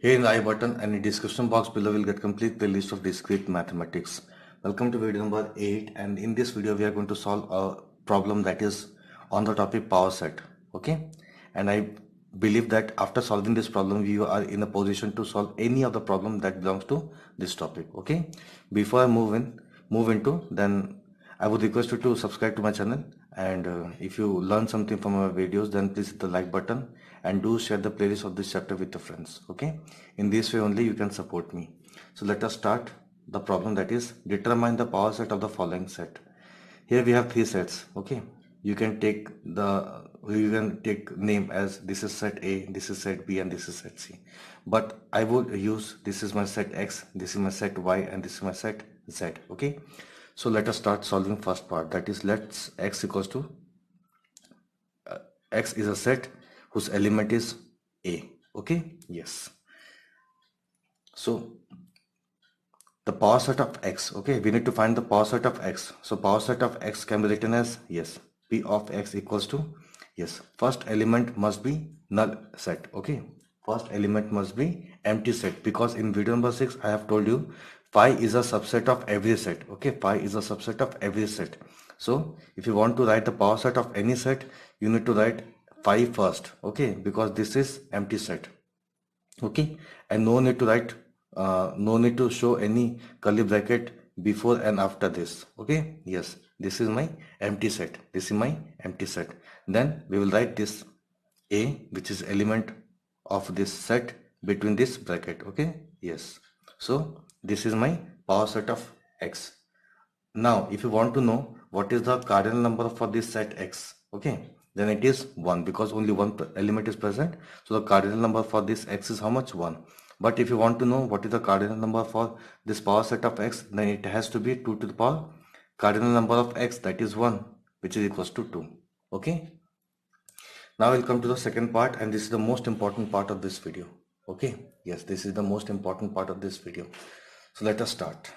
Here in the I button and in description box below will get complete playlist of discrete mathematics. Welcome to video number 8, and in this video we are going to solve a problem that is on the topic power set. Okay, and I believe that after solving this problem you are in a position to solve any of the problem that belongs to this topic. Okay, before I move into, then I would request you to subscribe to my channel, and if you learn something from our videos, then please hit the like button and do share the playlist of this chapter with your friends. Okay, in this way only you can support me. So let us start the problem, that is determine the power set of the following set. Here we have three sets. Okay, you can take name as this is set A, this is set B, and this is set C, but I would use this is my set X, this is my set Y, and this is my set Z. Okay, so let us start solving first part, that is let's X equals to X is a set whose element is A. Okay, yes. So the power set of X, okay, we need to find the power set of X. So power set of X can be written as, yes, P of X equals to, yes, first element must be null set. Okay, first element must be empty set, because in video number 6 I have told you phi is a subset of every set. Okay, phi is a subset of every set. So if you want to write the power set of any set, you need to write phi first. Okay, because this is empty set. Okay, and no need to write no need to show any curly bracket before and after this. Okay, yes, this is my empty set, this is my empty set. Then we will write this A, which is element of this set, between this bracket. Okay, yes, so this is my power set of X. Now if you want to know what is the cardinal number for this set X, okay, then it is 1, because only one element is present. So the cardinal number for this X is how much? 1. But if you want to know what is the cardinal number for this power set of X, then it has to be 2 to the power cardinal number of X, that is 1, which is equals to 2. Okay, now we'll come to the second part, and this is the most important part of this video. Okay, yes, this is the most important part of this video. So let us start.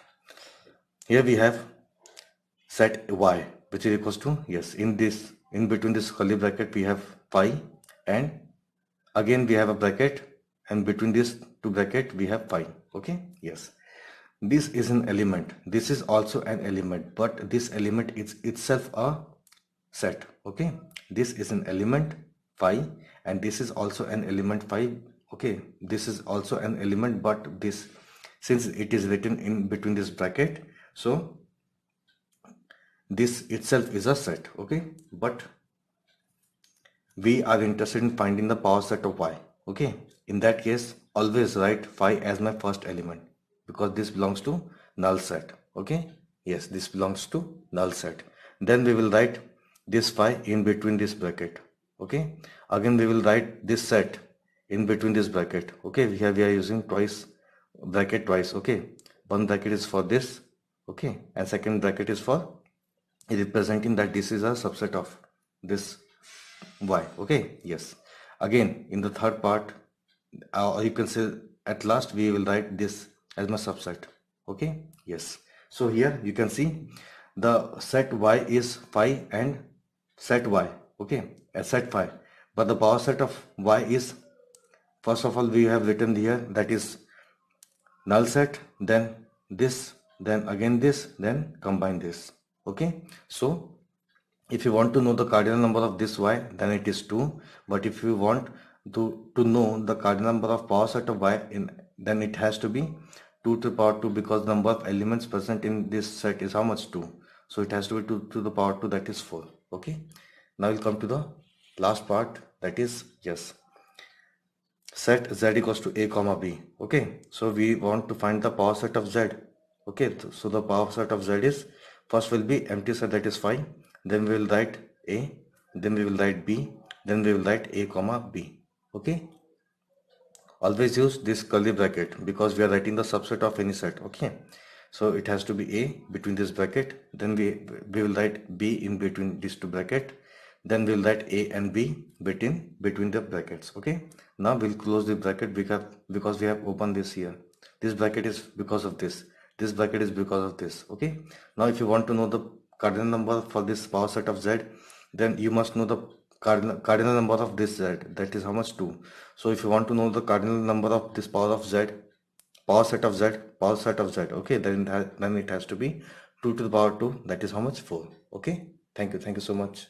Here we have set Y, which is equals to, yes, in between this curly bracket we have phi, and again we have a bracket, and between these two bracket we have phi. Okay, yes, this is an element, this is also an element, but this element is itself a set. Okay, this is an element phi, and this is also an element phi. Okay, this is also an element, but this, since it is written in between this bracket, so this itself is a set. Okay, but we are interested in finding the power set of Y. Okay, in that case always write phi as my first element, because this belongs to null set. Okay, yes, this belongs to null set. Then we will write this phi in between this bracket. Okay, again we will write this set in between this bracket. Okay, here we are using bracket twice. Okay, one bracket is for this, okay, and second bracket is for representing that this is a subset of this Y. Okay, yes, again in the third part, or you can say at last, we will write this as my subset. Okay, yes, so here you can see the set Y is phi and set Y. Okay, as set phi, but the power set of Y is, first of all we have written here, that is null set, then this, then again this, then combine this. Okay, so if you want to know the cardinal number of this Y, then it is 2, but if you want to know the cardinal number of power set of Y, then it has to be 2 to the power 2, because the number of elements present in this set is how much? 2, so it has to be 2 to the power 2, that is 4. Okay, now we'll come to the last part, that is, yes, set Z equals to A comma B. Okay, so we want to find the power set of Z. Okay, so the power set of Z is, first will be empty set, that is phi, then we will write A, then we will write B, then we will write A comma B. Okay, always use this curly bracket, because we are writing the subset of any set. Okay, so it has to be A between this bracket, then we will write B in between these two bracket, then we'll write A and B between the brackets. Okay, now we'll close the bracket, because we have opened this here. This bracket is because of this bracket is because of this. Okay, now if you want to know the cardinal number for this power set of Z, then you must know the cardinal number of this z, that is how much? 2. So if you want to know the cardinal number of this power of z, power set of z, okay, then it has to be 2 to the power 2, that is how much? 4. Okay, thank you so much.